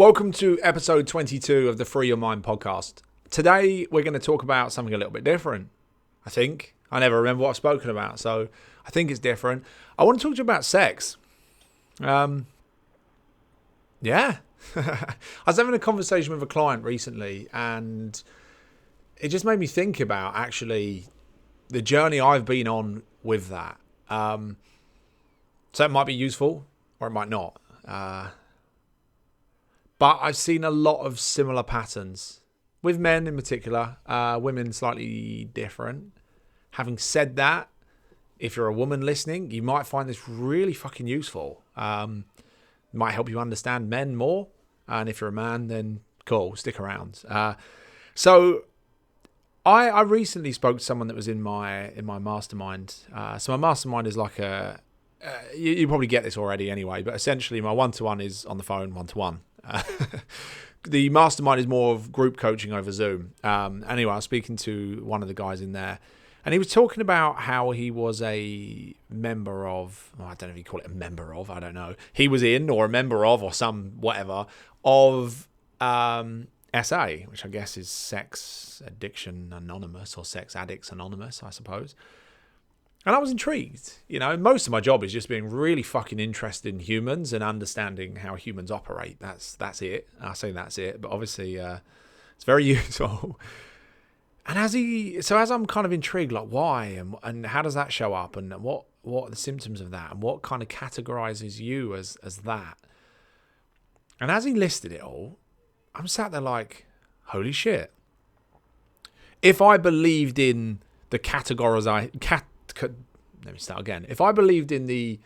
Welcome to episode 22 of the Free Your Mind podcast. Today, we're going to talk about something a little bit different, I think. I never remember what I've spoken about, so I think it's different. I want to talk to you about sex. Yeah. I was having a conversation with a client recently, and it just made me think about, actually, the journey I've been on with that. So it might be useful, or it might not. But I've seen a lot of similar patterns with men in particular, women slightly different. Having said that, if you're a woman listening, you might find this really fucking useful. It might help you understand men more. And if you're a man, then cool, stick around. So I recently spoke to someone that was in my mastermind. So my mastermind is like you probably get this already anyway, but essentially my one-to-one is on the phone, one-to-one. The mastermind is more of group coaching over Zoom. Anyway, I was speaking to one of the guys in there, and he was talking about how he was a member of, I don't know if you call it a member of, I don't know. He was in, or a member of, or some whatever, of SA, which I guess is Sex Addiction Anonymous, or Sex Addicts Anonymous, I suppose. And I was intrigued. You know, most of my job is just being really fucking interested in humans and understanding how humans operate. That's it. I say that's it, but obviously it's very useful. And as I'm kind of intrigued, like why and how does that show up, and what are the symptoms of that, and what kind of categorizes you as that? And as he listed it all, I'm sat there like, holy shit. If I believed in the let me start again. If I believed in the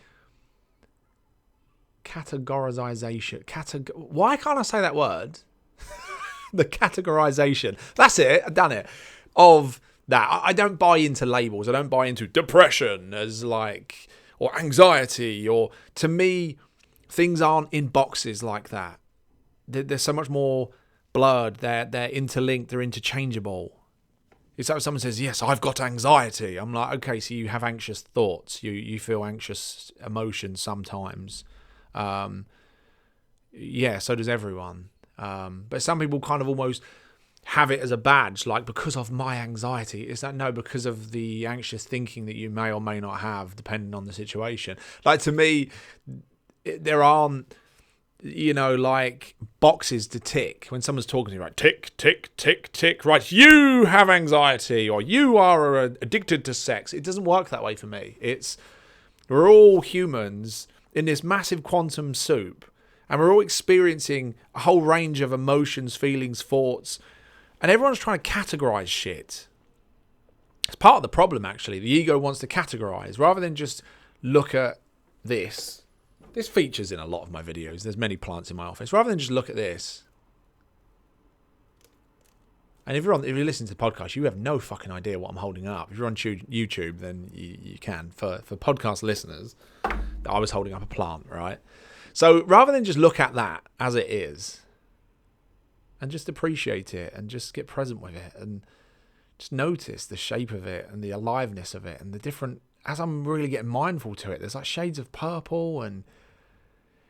categorization, why can't I say that word? The categorization. That's it. I've done it. Of that. I don't buy into labels. I don't buy into depression as like, or anxiety, or to me, things aren't in boxes like that. They're so much more blurred. They're interlinked. They're interchangeable. It's like someone says, yes, I've got anxiety. I'm like, okay, so you have anxious thoughts. You feel anxious emotions sometimes. Yeah, so does everyone. But some people kind of almost have it as a badge, like because of my anxiety. Is that no, because of the anxious thinking that you may or may not have, depending on the situation. Like to me, there aren't, like boxes to tick. When someone's talking to you, right, tick, tick, tick, tick, right, you have anxiety or you are addicted to sex. It doesn't work that way for me. We're all humans in this massive quantum soup, and we're all experiencing a whole range of emotions, feelings, thoughts, and everyone's trying to categorize shit. It's part of the problem, actually. The ego wants to categorize rather than just look at this. This features in a lot of my videos. There's many plants in my office. Rather than just look at this. And if you listen to the podcast, you have no fucking idea what I'm holding up. If you're on YouTube, then you can. For podcast listeners, I was holding up a plant, right? So rather than just look at that as it is, and just appreciate it, and just get present with it, and just notice the shape of it, and the aliveness of it, and the different, as I'm really getting mindful to it, there's like shades of purple,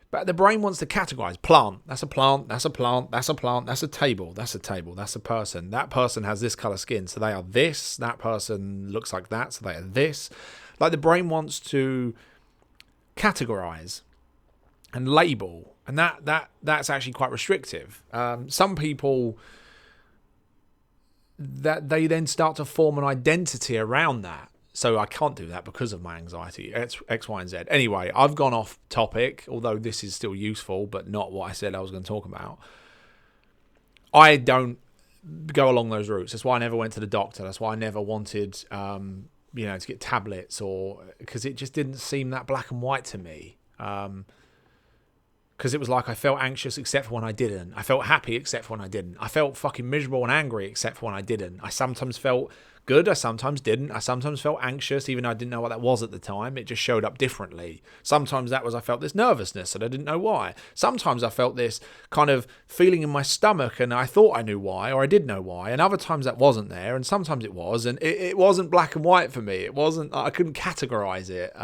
but the brain wants to categorize. Plant, that's a plant, that's a plant, that's a plant, that's a table, that's a table, that's a person. That person has this color skin, so they are this. That person looks like that, so they are this. Like the brain wants to categorize and label, and that's actually quite restrictive. Some people, that they then start to form an identity around that. So I can't do that because of my anxiety, X, Y, and Z. Anyway, I've gone off topic, although this is still useful, but not what I said I was going to talk about. I don't go along those routes. That's why I never went to the doctor. That's why I never wanted, to get tablets, or because it just didn't seem that black and white to me. Because it was like I felt anxious except for when I didn't. I felt happy except for when I didn't. I felt fucking miserable and angry except for when I didn't. I sometimes felt good, I sometimes didn't. I sometimes felt anxious, even though I didn't know what that was at the time. It just showed up differently. Sometimes I felt this nervousness and I didn't know why. Sometimes I felt this kind of feeling in my stomach and I thought I knew why, or I did know why. And other times that wasn't there, and sometimes it was. And it wasn't black and white for me. I couldn't categorize it.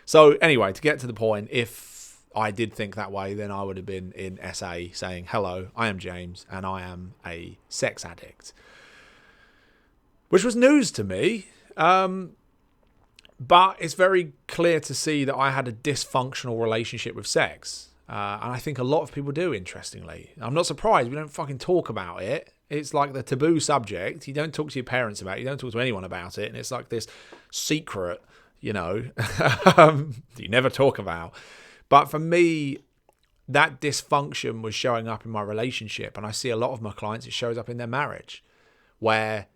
So anyway, to get to the point, if I did think that way, then I would have been in SA saying, hello, I am James and I am a sex addict. Which was news to me. But it's very clear to see that I had a dysfunctional relationship with sex. And I think a lot of people do, interestingly. I'm not surprised. We don't fucking talk about it. It's like the taboo subject. You don't talk to your parents about it. You don't talk to anyone about it. And it's like this secret, that you never talk about. But for me, that dysfunction was showing up in my relationship. And I see a lot of my clients, it shows up in their marriage, where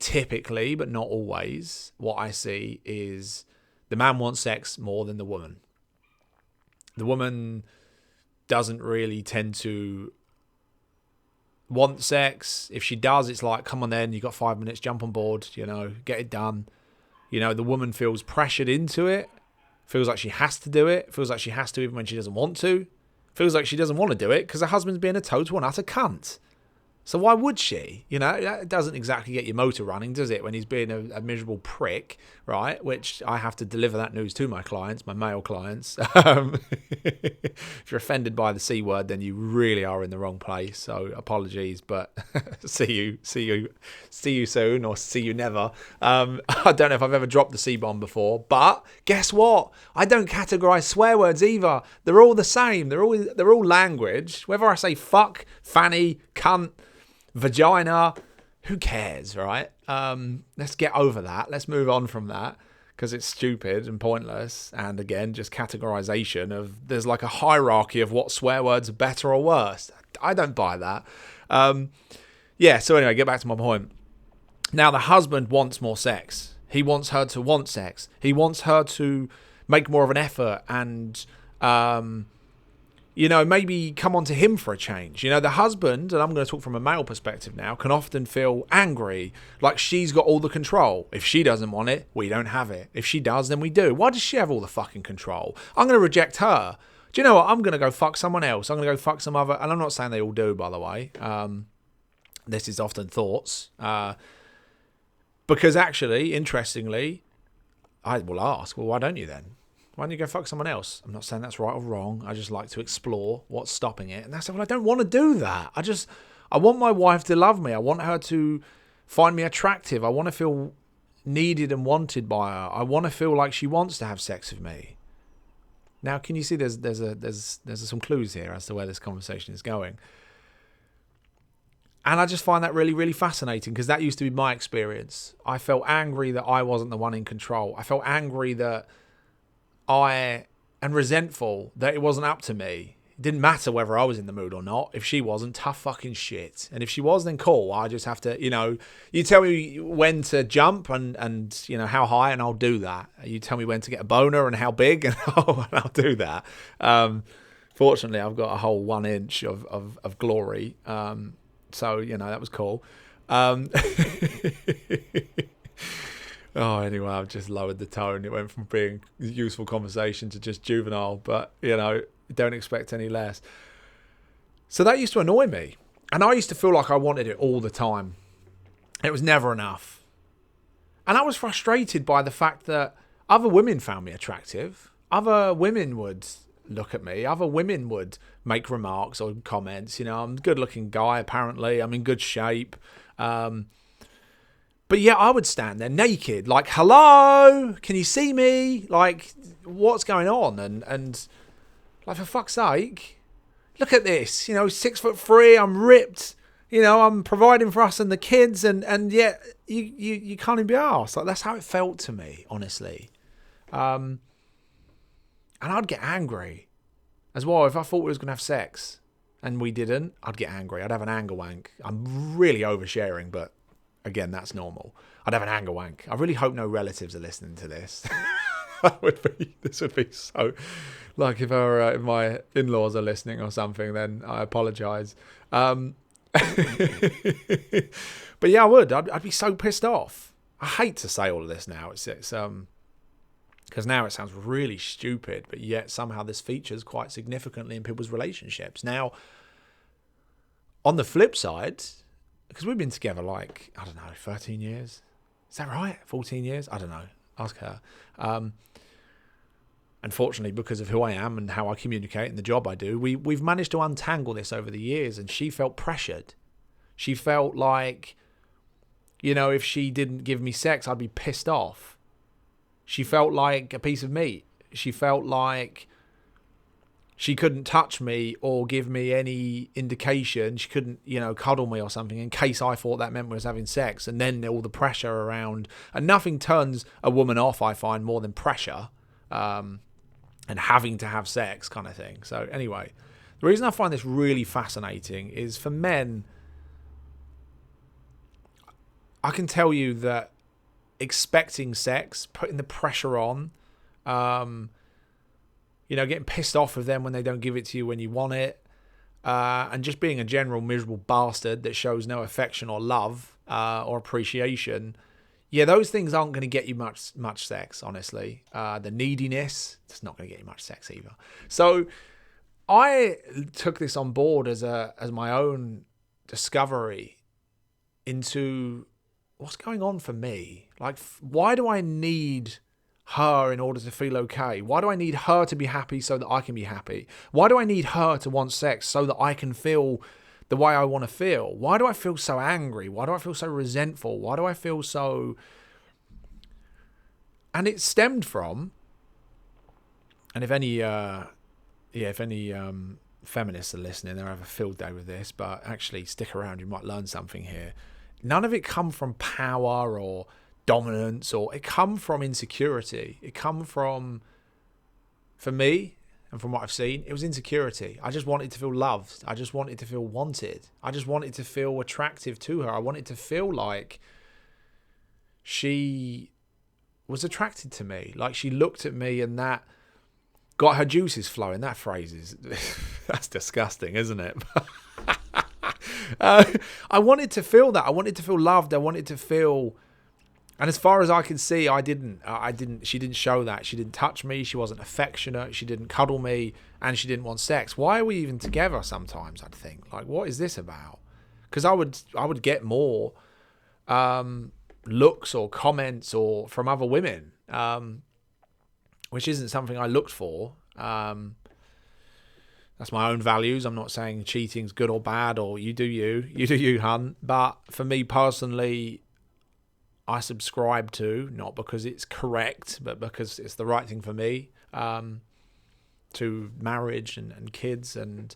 typically, but not always, what I see is the man wants sex more than the woman. The woman doesn't really tend to want sex. If she does, it's like, come on then, you got 5 minutes, jump on board, get it done. The woman feels pressured into it, feels like she has to do it, feels like she has to even when she doesn't want to, feels like she doesn't want to do it because her husband's being a total and utter cunt. So why would she? That doesn't exactly get your motor running, does it? When he's being a miserable prick, right? Which I have to deliver that news to my clients, my male clients. If you're offended by the C word, then you really are in the wrong place. So apologies, but see you soon, or see you never. I don't know if I've ever dropped the C-bomb before, but guess what? I don't categorize swear words either. They're all the same. They're all language. Whether I say fuck, fanny, cunt, vagina, who cares, right? Let's get over that. Let's move on from that, because it's stupid and pointless. And again, just categorization of, there's like a hierarchy of what swear words are better or worse. I don't buy that. So anyway, get back to my point. Now the husband wants more sex. He wants her to want sex. He wants her to make more of an effort and maybe come on to him for a change. The husband, and I'm going to talk from a male perspective now, can often feel angry, like she's got all the control. If she doesn't want it, we don't have it. If she does, then we do. Why does she have all the fucking control? I'm going to reject her. Do you know what? I'm going to go fuck someone else. I'm going to go fuck some other, and I'm not saying they all do, by the way. This is often thoughts. Because actually, interestingly, I will ask, well, why don't you then? Why don't you go fuck someone else? I'm not saying that's right or wrong. I just like to explore what's stopping it. And I said, well, I don't want to do that. I want my wife to love me. I want her to find me attractive. I want to feel needed and wanted by her. I want to feel like she wants to have sex with me. Now, can you see there's some clues here as to where this conversation is going? And I just find that really, really fascinating, because that used to be my experience. I felt angry that I wasn't the one in control. I felt angry and resentful that it wasn't up to me. It didn't matter whether I was in the mood or not. If she wasn't, tough fucking shit. And if she was, then cool. I just have to, you tell me when to jump and how high, and I'll do that. You tell me when to get a boner and how big, and I'll do that. Fortunately, I've got a whole 1 inch of glory. So, that was cool. Anyway, I've just lowered the tone. It went from being a useful conversation to just juvenile, but, don't expect any less. So that used to annoy me. And I used to feel like I wanted it all the time. It was never enough. And I was frustrated by the fact that other women found me attractive. Other women would look at me. Other women would make remarks or comments. I'm a good-looking guy, apparently. I'm in good shape. But yeah, I would stand there naked, like, hello, can you see me? Like, what's going on? And like, for fuck's sake, look at this. 6'3", I'm ripped. I'm providing for us and the kids, and yet you can't even be arsed. Like, that's how it felt to me, honestly. And I'd get angry as well. If I thought we was going to have sex and we didn't, I'd get angry. I'd have an anger wank. I'm really oversharing, but again, that's normal. I'd have an anger wank. I really hope no relatives are listening to this. This would be so, like, if my in-laws are listening or something, then I apologise. But yeah, I would. I'd be so pissed off. I hate to say all of this now. It's because now it sounds really stupid, but yet somehow this features quite significantly in people's relationships. Now, on the flip side, because we've been together 13 years. Is that right? 14 years? I don't know. Ask her. unfortunately, because of who I am and how I communicate and the job I do, we've managed to untangle this over the years, and she felt pressured. She felt like, if she didn't give me sex, I'd be pissed off. She felt like a piece of meat. She felt like she couldn't touch me or give me any indication. She couldn't, cuddle me or something in case I thought that meant we was having sex. And then all the pressure around, and nothing turns a woman off, I find, more than pressure and having to have sex kind of thing. So anyway, the reason I find this really fascinating is for men, I can tell you that expecting sex, putting the pressure on, getting pissed off with them when they don't give it to you when you want it, and just being a general miserable bastard that shows no affection or love or appreciation. Yeah, those things aren't going to get you much sex, honestly. The neediness, it's not going to get you much sex either. So I took this on board as my own discovery into what's going on for me. Like, why do I need her in order to feel okay? Why do I need her to be happy so that I can be happy? Why do I need her to want sex so that I can feel the way I want to feel? Why do I feel so angry? Why do I feel so resentful? Why do I feel so... And it stemmed from, and if any feminists are listening, they'll have a field day with this, but actually stick around, you might learn something here. None of it come from power or dominance, or it come from insecurity. It come from, for me, and from what I've seen, it was insecurity. I just wanted to feel loved. I just wanted to feel wanted. I just wanted to feel attractive to her. I wanted to feel like she was attracted to me. Like she looked at me and that got her juices flowing. That phrase is, that's disgusting, isn't it? I wanted to feel that. I wanted to feel loved. I wanted to feel... And as far as I can see, she didn't show that. She didn't touch me. She wasn't affectionate. She didn't cuddle me. And she didn't want sex. Why are we even together sometimes, I'd think? Like, what is this about? Because I would get more looks or comments or from other women, which isn't something I looked for. That's my own values. I'm not saying cheating's good or bad, or you do you, hun. But for me personally, I subscribe to, not because it's correct, but because it's the right thing for me, to marriage and kids and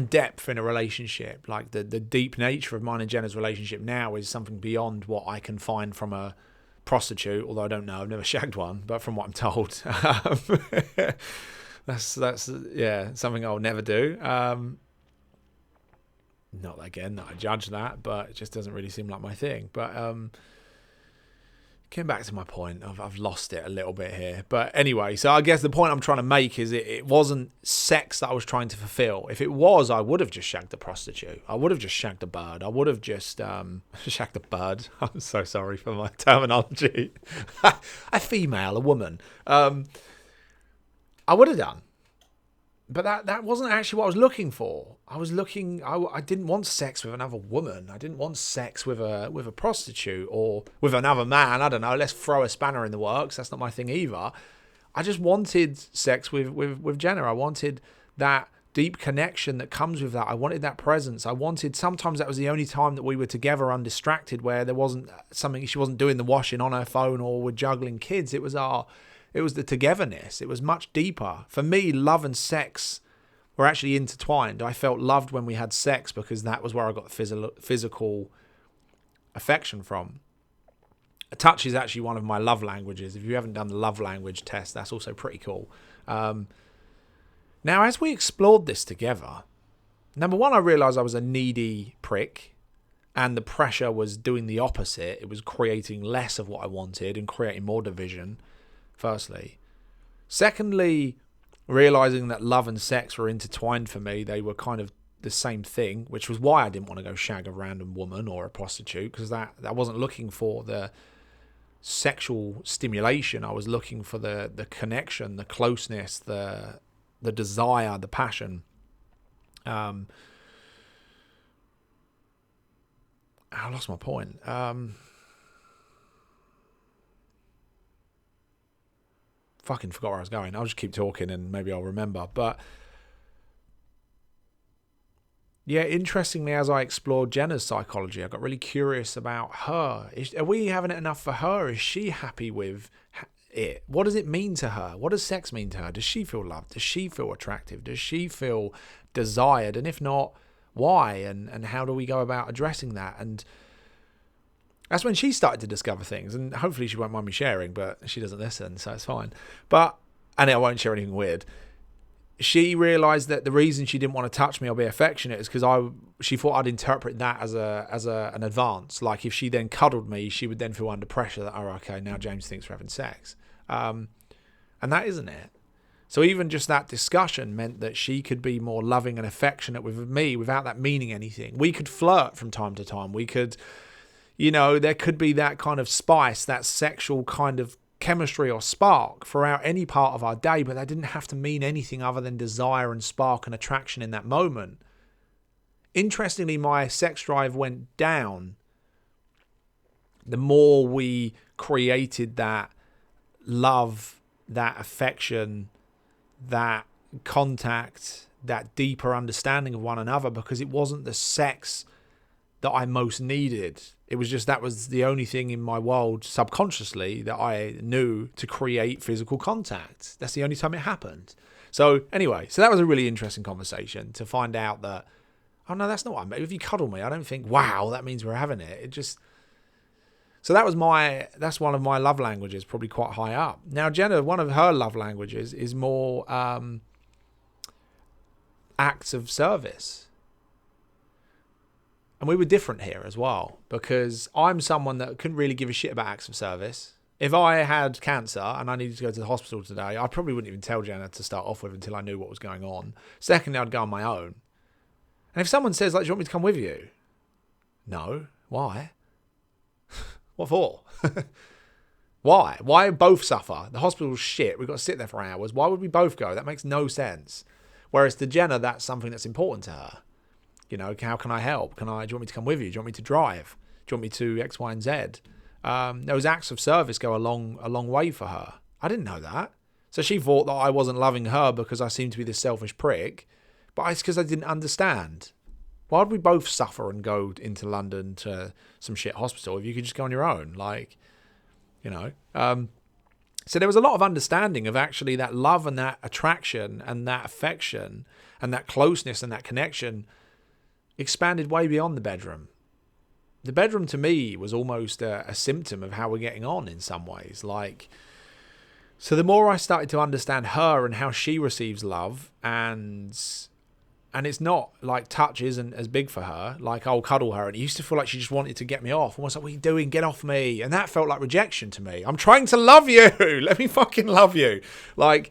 depth in a relationship. Like the deep nature of mine and Jenna's relationship now is something beyond what I can find from a prostitute, although I don't know, I've never shagged one, but from what I'm told, that's something I'll never do. Not again that I judge that, but it just doesn't really seem like my thing. But getting back to my point, I've lost it a little bit here. But anyway, so I guess the point I'm trying to make is it wasn't sex that I was trying to fulfill. If it was, I would have just shagged a prostitute. I would have just shagged a bird. I would have just shagged a bird. I'm so sorry for my terminology. A female, a woman. I would have done. But that wasn't actually what I was looking for. I didn't want sex with another woman. I didn't want sex with a prostitute or with another man. I don't know. Let's throw a spanner in the works. That's not my thing either. I just wanted sex with Jenna. I wanted that deep connection that comes with that. I wanted that presence. Sometimes that was the only time that we were together undistracted, where there wasn't something, she wasn't doing the washing on her phone or we're juggling kids. It was the togetherness. It was much deeper. For me, love and sex were actually intertwined. I felt loved when we had sex because that was where I got physical affection from. A touch is actually one of my love languages. If you haven't done the love language test, that's also pretty cool. Now, as we explored this together, number one, I realised I was a needy prick, and the pressure was doing the opposite. It was creating less of what I wanted and creating more division. Firstly. Secondly, realizing that love and sex were intertwined for me. They were kind of the same thing, which was why I didn't want to go shag a random woman or a prostitute, because that I wasn't looking for the sexual stimulation. I was looking for the connection, the closeness, the desire, the passion. I lost my point. fucking forgot where I was going. I'll just keep talking and maybe I'll remember. But yeah, interestingly, as I explored Jenna's psychology, I got really curious about her. Are we having it enough for her? Is she happy with it? What does it mean to her? What does sex mean to her? Does she feel loved? Does she feel attractive? Does she feel desired? And if not, why? And how do we go about addressing that? And that's when she started to discover things. And hopefully she won't mind me sharing, but she doesn't listen, so it's fine. And I won't share anything weird. She realised that the reason she didn't want to touch me or be affectionate is because she thought I'd interpret that as an advance. Like if she then cuddled me, she would then feel under pressure that, oh, okay, now James thinks we're having sex. And that isn't it. So even just that discussion meant that she could be more loving and affectionate with me without that meaning anything. We could flirt from time to time. We could, there could be that kind of spice, that sexual kind of chemistry or spark throughout any part of our day, but that didn't have to mean anything other than desire and spark and attraction in that moment. Interestingly, my sex drive went down the more we created that love, that affection, that contact, that deeper understanding of one another, because it wasn't the sex that I most needed. It was just that was the only thing in my world subconsciously that I knew to create physical contact. That's the only time it happened. So anyway, so that was a really interesting conversation to find out that, oh no, that's not what I meant. If you cuddle me, I don't think, wow, that means we're having it. It just... So that's one of my love languages, probably quite high up. Now, Jenna, one of her love languages is more acts of service. And we were different here as well, because I'm someone that couldn't really give a shit about acts of service. If I had cancer and I needed to go to the hospital today, I probably wouldn't even tell Jenna to start off with until I knew what was going on. Secondly, I'd go on my own. And if someone says, like, do you want me to come with you? No. Why? What for? Why? Why both suffer? The hospital's shit. We've got to sit there for hours. Why would we both go? That makes no sense. Whereas to Jenna, that's something that's important to her. How can I help? Do you want me to come with you? Do you want me to drive? Do you want me to X, Y, and Z? Those acts of service go a long way for her. I didn't know that. So she thought that I wasn't loving her because I seemed to be this selfish prick. But it's because I didn't understand. Why would we both suffer and go into London to some shit hospital if you could just go on your own? So there was a lot of understanding of actually that love and that attraction and that affection and that closeness and that connection expanded way beyond the bedroom. The bedroom to me was almost a symptom of how we're getting on in some ways. So the more I started to understand her and how she receives love, and it's not like touch isn't as big for her. Like I'll cuddle her and it used to feel like she just wanted to get me off. Almost like, what are you doing? Get off me. And that felt like rejection to me. I'm trying to love you. Let me fucking love you. It's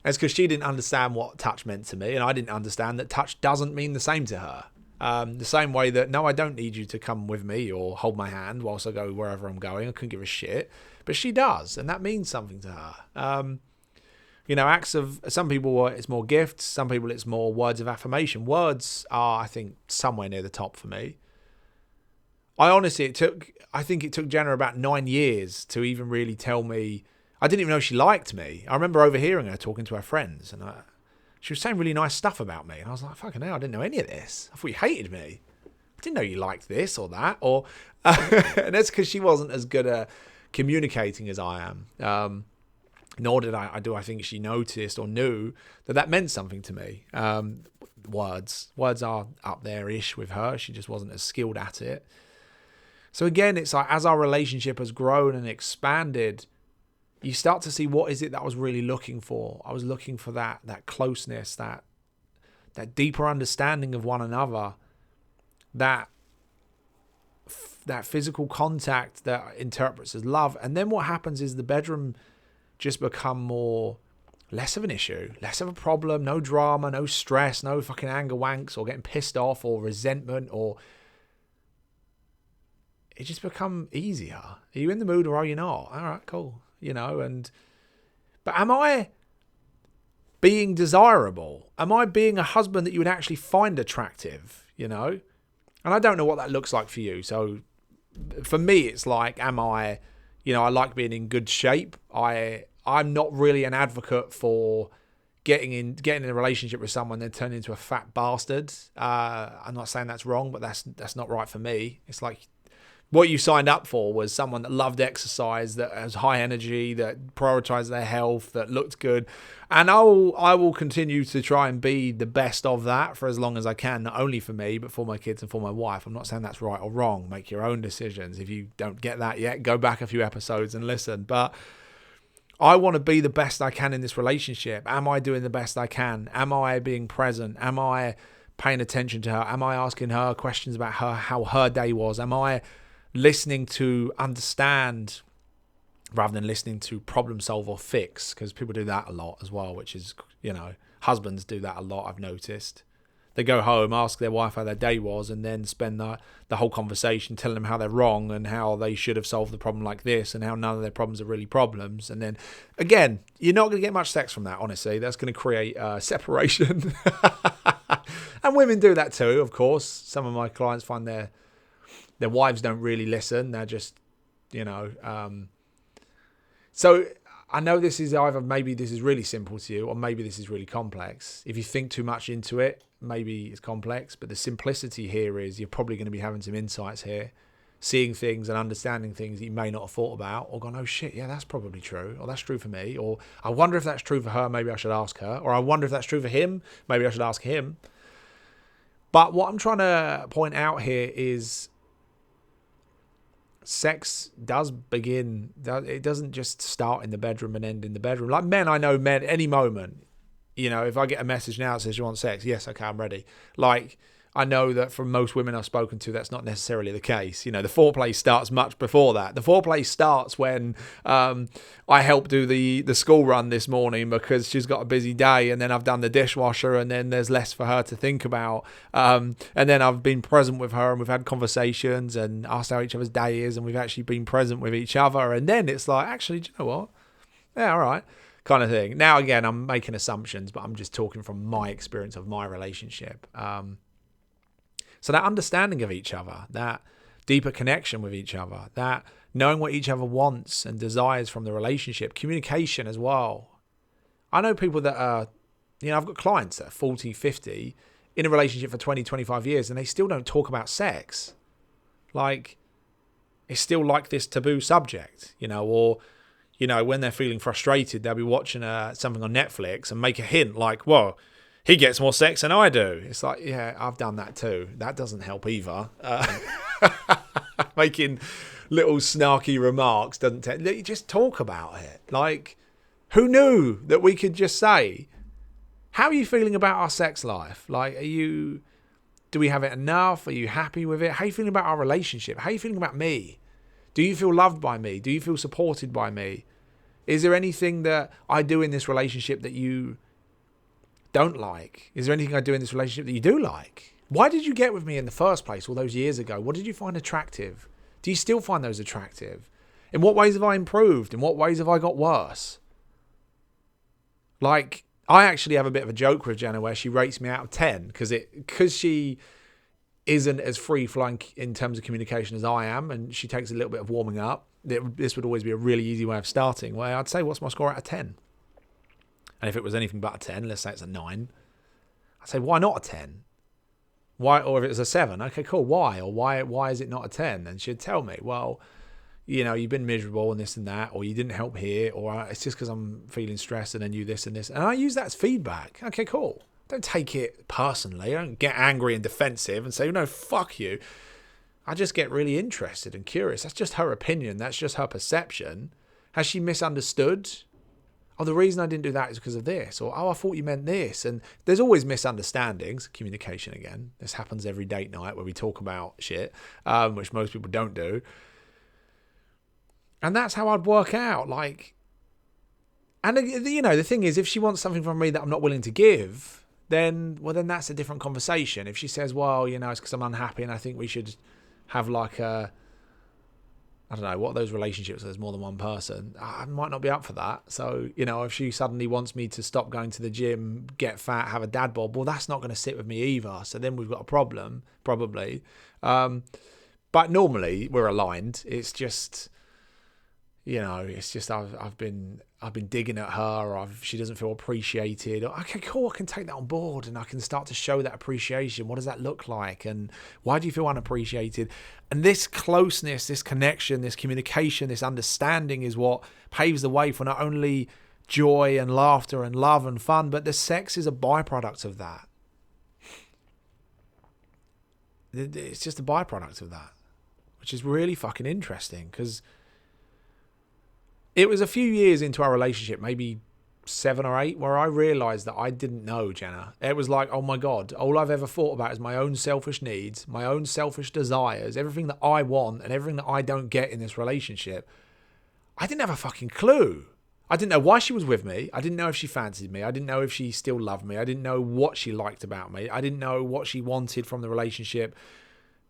because she didn't understand what touch meant to me. And I didn't understand that touch doesn't mean the same to her. The same way that, no, I don't need you to come with me or hold my hand whilst I go wherever I'm going. I couldn't give a shit. But she does. And that means something to her. Acts of, some people, it's more gifts. Some people, it's more words of affirmation. Words are, I think, somewhere near the top for me. I think it took Jenna about 9 years to even really tell me. I didn't even know she liked me. I remember overhearing her talking to her friends, and she was saying really nice stuff about me. And I was like, fucking hell, I didn't know any of this. I thought you hated me. I didn't know you liked this or that. And that's because she wasn't as good at communicating as I am. Nor did I think she noticed or knew that meant something to me. Words are up there-ish with her. She just wasn't as skilled at it. So again, it's like as our relationship has grown and expanded, you start to see what is it that I was really looking for. I was looking for that closeness, that deeper understanding of one another, that physical contact that interprets as love. And then what happens is the bedroom just become less of an issue, less of a problem, no drama, no stress, no fucking anger wanks or getting pissed off or resentment, or it just become easier. Are you in the mood or are you not? All right, cool. But am I being desirable? Am I being a husband that you would actually find attractive? And I don't know what that looks like for you. So for me, it's like, am I, I like being in good shape. I I'm not really an advocate for getting in a relationship with someone then turn into a fat bastard. I'm not saying that's wrong, but that's not right for me. It's like what you signed up for was someone that loved exercise, that has high energy, that prioritized their health, that looked good. And I will continue to try and be the best of that for as long as I can, not only for me, but for my kids and for my wife. I'm not saying that's right or wrong. Make your own decisions. If you don't get that yet, go back a few episodes and listen. But I want to be the best I can in this relationship. Am I doing the best I can? Am I being present? Am I paying attention to her? Am I asking her questions about her, how her day was? Am I listening to understand rather than listening to problem solve or fix? Because people do that a lot as well, which is, husbands do that a lot, I've noticed. They go home, ask their wife how their day was, and then spend the whole conversation telling them how they're wrong and how they should have solved the problem like this and how none of their problems are really problems. And then, again, you're not going to get much sex from that, honestly. That's going to create separation. And women do that too, of course. Some of my clients find their wives don't really listen. They're just, So I know this is either maybe this is really simple to you or maybe this is really complex. If you think too much into it, maybe it's complex. But the simplicity here is you're probably going to be having some insights here, seeing things and understanding things that you may not have thought about, or gone, oh shit, yeah, that's probably true, or that's true for me, or I wonder if that's true for her, maybe I should ask her, or I wonder if that's true for him, maybe I should ask him. But what I'm trying to point out here is sex does begin, it doesn't just start in the bedroom and end in the bedroom. Like men, I know men, any moment, if I get a message now that says you want sex, yes, okay, I'm ready. Like, I know that from most women I've spoken to, that's not necessarily the case. The foreplay starts much before that. The foreplay starts when I help do the school run this morning because she's got a busy day, and then I've done the dishwasher, and then there's less for her to think about. And then I've been present with her, and we've had conversations and asked how each other's day is, and we've actually been present with each other. And then it's like, actually, do you know what? Yeah, all right. Kind of thing. Now, again, I'm making assumptions, but I'm just talking from my experience of my relationship. So that understanding of each other, that deeper connection with each other, that knowing what each other wants and desires from the relationship, communication as well. I know people that are, I've got clients that are 40, 50 in a relationship for 20, 25 years and they still don't talk about sex. Like, it's still like this taboo subject, or, when they're feeling frustrated, they'll be watching something on Netflix and make a hint like, whoa, he gets more sex than I do. It's like, yeah, I've done that too. That doesn't help either. Making little snarky remarks doesn't you just talk about it. Like, who knew that we could just say, how are you feeling about our sex life? Like, do we have it enough? Are you happy with it? How are you feeling about our relationship? How are you feeling about me? Do you feel loved by me? Do you feel supported by me? Is there anything that I do in this relationship that you don't like? Is there anything I do in this relationship that you do like? Why did you get with me in the first place all those years ago? What did you find attractive? Do you still find those attractive? In what ways have I improved? In what ways have I got worse? Like, I actually have a bit of a joke with Jenna where she rates me out of 10 because she isn't as free-flowing in terms of communication as I am, and she takes a little bit of warming up. This would always be a really easy way of starting, where I'd say, what's my score out of 10? And if it was anything but a 10, let's say it's a 9, I'd say, why not a 10? Why? Or if it was a 7, okay, cool, why? Or why is it not a 10? And she'd tell me, well, you've been miserable and this and that, or you didn't help here, or it's just because I'm feeling stressed and then you this and this. And I use that as feedback. Okay, cool. Don't take it personally. I don't get angry and defensive and say, no, fuck you. I just get really interested and curious. That's just her opinion. That's just her perception. Has she misunderstood? Oh, the reason I didn't do that is because of this. Or, oh, I thought you meant this. And there's always misunderstandings. Communication again. This happens every date night where we talk about shit, which most people don't do. And that's how I'd work out. Like, and the thing is, if she wants something from me that I'm not willing to give, then that's a different conversation. If she says, well, it's because I'm unhappy and I think we should have like I don't know, what are those relationships where there's more than one person? I might not be up for that. So, if she suddenly wants me to stop going to the gym, get fat, have a dad bod, well, that's not going to sit with me either. So then we've got a problem, probably. But normally we're aligned. It's just, it's just I've been digging at her, or she doesn't feel appreciated. Okay, cool, I can take that on board, and I can start to show that appreciation. What does that look like, and why do you feel unappreciated? And this closeness, this connection, this communication, this understanding is what paves the way for not only joy and laughter and love and fun, but the sex is a byproduct of that. It's just a byproduct of that, which is really fucking interesting, because it was a few years into our relationship, maybe 7 or 8, where I realised that I didn't know Jenna. It was like, oh my God, all I've ever thought about is my own selfish needs, my own selfish desires, everything that I want and everything that I don't get in this relationship. I didn't have a fucking clue. I didn't know why she was with me. I didn't know if she fancied me. I didn't know if she still loved me. I didn't know what she liked about me. I didn't know what she wanted from the relationship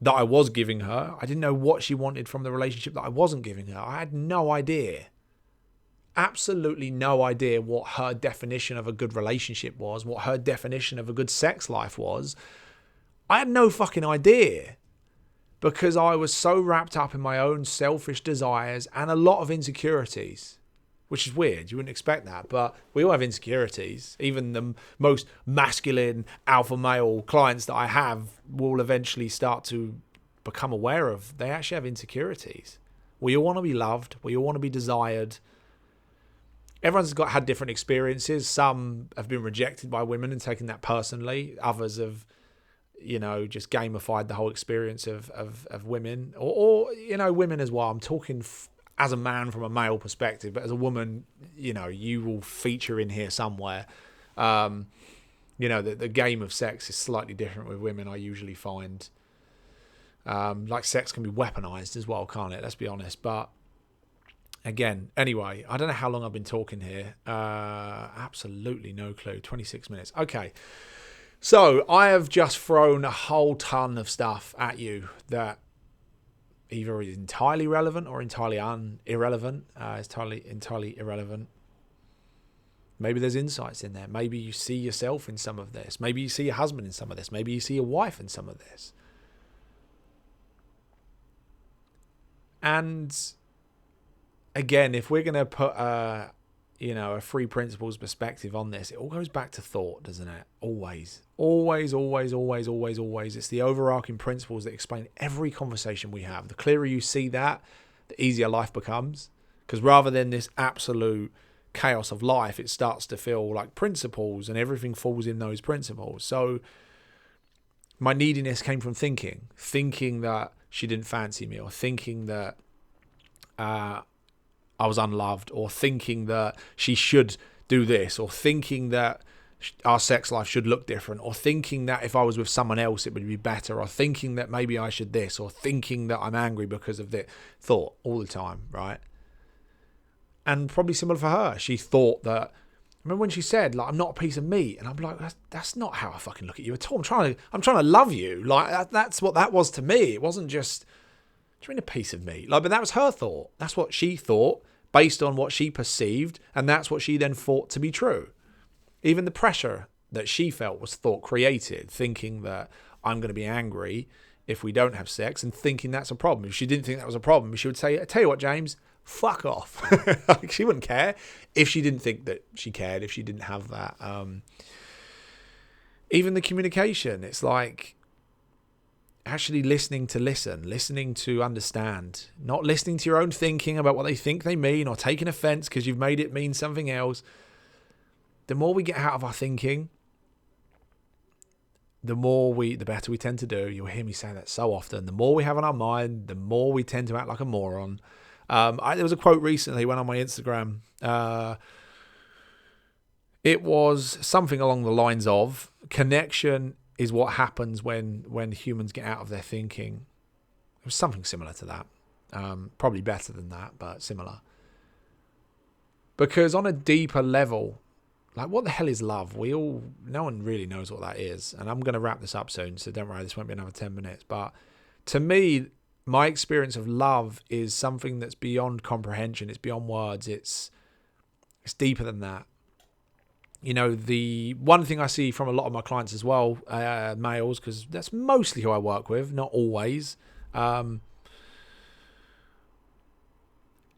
that I was giving her. I didn't know what she wanted from the relationship that I wasn't giving her. I had no idea. Absolutely no idea what her definition of a good relationship was, what her definition of a good sex life was. I had no fucking idea, because I was so wrapped up in my own selfish desires and a lot of insecurities, which is weird. You wouldn't expect that, but we all have insecurities. Even the most masculine alpha male clients that I have will eventually start to become aware of. They actually have insecurities. We all want to be loved. We all want to be desired. Everyone's had different experiences. Some have been rejected by women and taken that personally. Others have, just gamified the whole experience of women, or women as well. I'm talking as a man from a male perspective, but as a woman, you will feature in here somewhere. The game of sex is slightly different with women, I usually find. Like sex can be weaponized as well, can't it? Let's be honest. But again, anyway, I don't know how long I've been talking here. Absolutely no clue. 26 minutes. Okay. So I have just thrown a whole ton of stuff at you that either is entirely relevant or entirely irrelevant. It's entirely irrelevant. Maybe there's insights in there. Maybe you see yourself in some of this. Maybe you see your husband in some of this. Maybe you see your wife in some of this. And again, if we're going to put a 3 principles perspective on this, it all goes back to thought, doesn't it? Always. It's the overarching principles that explain every conversation we have. The clearer you see that, the easier life becomes. Because rather than this absolute chaos of life, it starts to feel like principles, and everything falls in those principles. So my neediness came from thinking that she didn't fancy me, or thinking that I was unloved, or thinking that she should do this, or thinking that our sex life should look different, or thinking that if I was with someone else it would be better, or thinking that maybe I should this, or thinking that I'm angry because of this. Thought all the time, right? And probably similar for her. She thought that, remember when she said, like, I'm not a piece of meat, and I'm like, that's not how I fucking look at you at all. I'm trying to love you. Like, that's what that was to me. It wasn't just, do you mean a piece of meat? Like, but that was her thought. That's what she thought based on what she perceived, and that's what she then thought to be true. Even the pressure that she felt was thought created, thinking that I'm going to be angry if we don't have sex, and thinking that's a problem. If she didn't think that was a problem, she would say, I tell you what, James, fuck off. Like, she wouldn't care if she didn't think that she cared, if she didn't have that. Even the communication, it's like actually listening to understand, not listening to your own thinking about what they think they mean, or taking offense because you've made it mean something else. The more we get out of our thinking, the better we tend to do. You'll hear me say that so often. The more we have on our mind, the more we tend to act like a moron. There was a quote recently went on my Instagram. It was something along the lines of, connection is what happens when humans get out of their thinking. It was something similar to that. Probably better than that, but similar. Because on a deeper level, like, what the hell is love? No one really knows what that is. And I'm going to wrap this up soon, so don't worry, this won't be another 10 minutes. But to me, my experience of love is something that's beyond comprehension. It's beyond words. It's deeper than that. The one thing I see from a lot of my clients as well, males, because that's mostly who I work with, not always.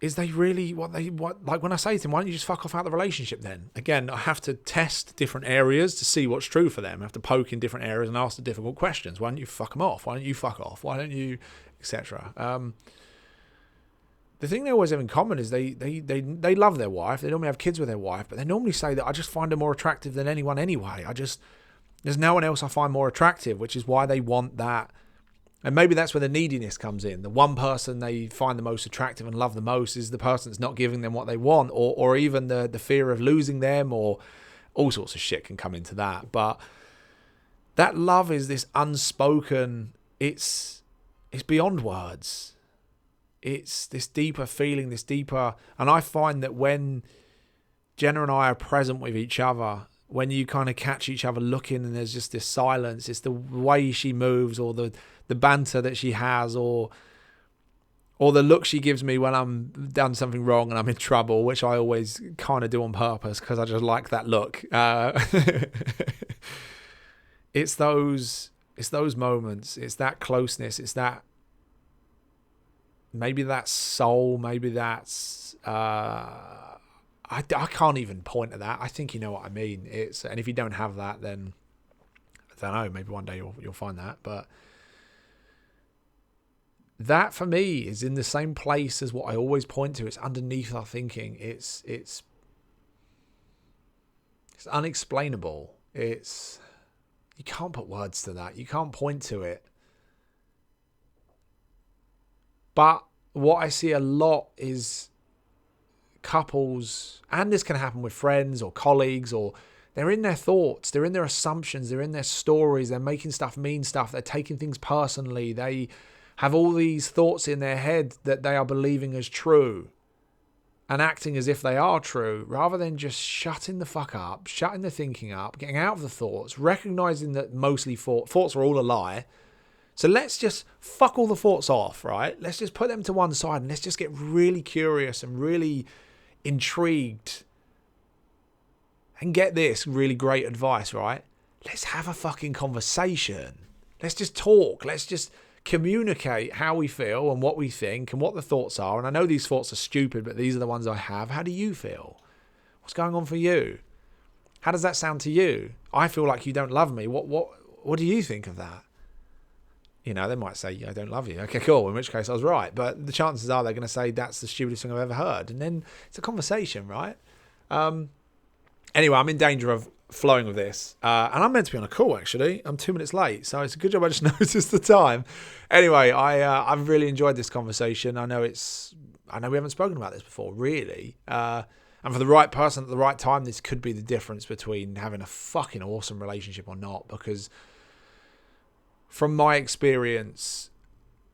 is they really like when I say to them, why don't you just fuck off out of the relationship then? Again, I have to test different areas to see what's true for them. I have to poke in different areas and ask the difficult questions. Why don't you fuck them off? Why don't you fuck off? Why don't you, etc. The thing they always have in common is they love their wife. They normally have kids with their wife, but they normally say that I just find her more attractive than anyone anyway. There's no one else I find more attractive, which is why they want that. And maybe that's where the neediness comes in. The one person they find the most attractive and love the most is the person that's not giving them what they want, or even the fear of losing them, or all sorts of shit can come into that. But that love is this unspoken, it's beyond words. It's this deeper feeling, and I find that when Jenna and I are present with each other, when you kind of catch each other looking and there's just this silence, it's the way she moves, or the banter that she has, or the look she gives me when I'm done something wrong and I'm in trouble, which I always kind of do on purpose because I just like that look. It's those moments, it's that closeness, it's that, maybe that's soul, maybe that's I can't even point at that. I think you know what I mean. And if you don't have that, then I don't know, maybe one day you'll find that. But that for me is in the same place as what I always point to. It's underneath our thinking. It's unexplainable. You can't put words to that. You can't point to it. But what I see a lot is couples, and this can happen with friends or colleagues, or they're in their thoughts, they're in their assumptions, they're in their stories, they're making stuff mean stuff, they're taking things personally, they have all these thoughts in their head that they are believing as true and acting as if they are true, rather than just shutting the fuck up, shutting the thinking up, getting out of the thoughts, recognizing that mostly thoughts are all a lie. So let's just fuck all the thoughts off, right? Let's just put them to one side and let's just get really curious and really intrigued. And get this really great advice, right? Let's have a fucking conversation. Let's just talk. Let's just communicate how we feel and what we think and what the thoughts are. And I know these thoughts are stupid, but these are the ones I have. How do you feel? What's going on for you? How does that sound to you? I feel like you don't love me. What do you think of that? You know, they might say, I don't love you. Okay, cool. In which case I was right. But the chances are they're going to say, that's the stupidest thing I've ever heard. And then it's a conversation, right? Anyway, I'm in danger of flowing with this. And I'm meant to be on a call, actually. I'm 2 minutes late. So it's a good job I just noticed the time. Anyway, I've really enjoyed this conversation. I know we haven't spoken about this before, really. And for the right person at the right time, this could be the difference between having a fucking awesome relationship or not. Because from my experience,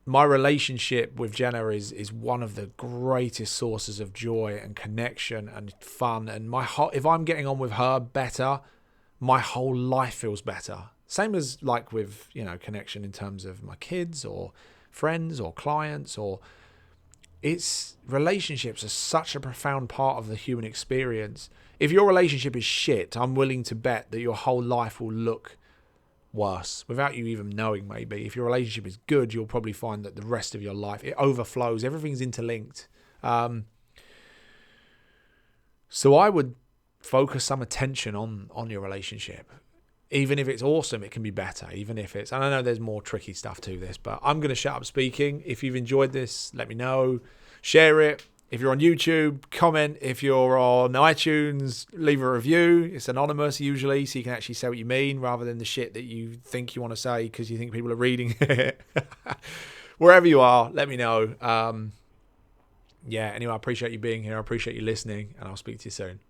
my relationship with Jenna is one of the greatest sources of joy and connection and fun. And if I'm getting on with her better, my whole life feels better. Same as like with, connection in terms of my kids or friends or clients, relationships are such a profound part of the human experience. If your relationship is shit, I'm willing to bet that your whole life will look worse without you even knowing. Maybe if your relationship is good, you'll probably find that the rest of your life, it overflows, everything's interlinked. So I would focus some attention on your relationship. Even if it's awesome, it can be better. Even if and I know there's more tricky stuff to this, but I'm going to shut up speaking. If you've enjoyed this, let me know. Share it. If you're on YouTube, comment. If you're on iTunes, leave a review. It's anonymous usually, so you can actually say what you mean rather than the shit that you think you want to say because you think people are reading it. Wherever you are, let me know. Anyway, I appreciate you being here. I appreciate you listening, and I'll speak to you soon.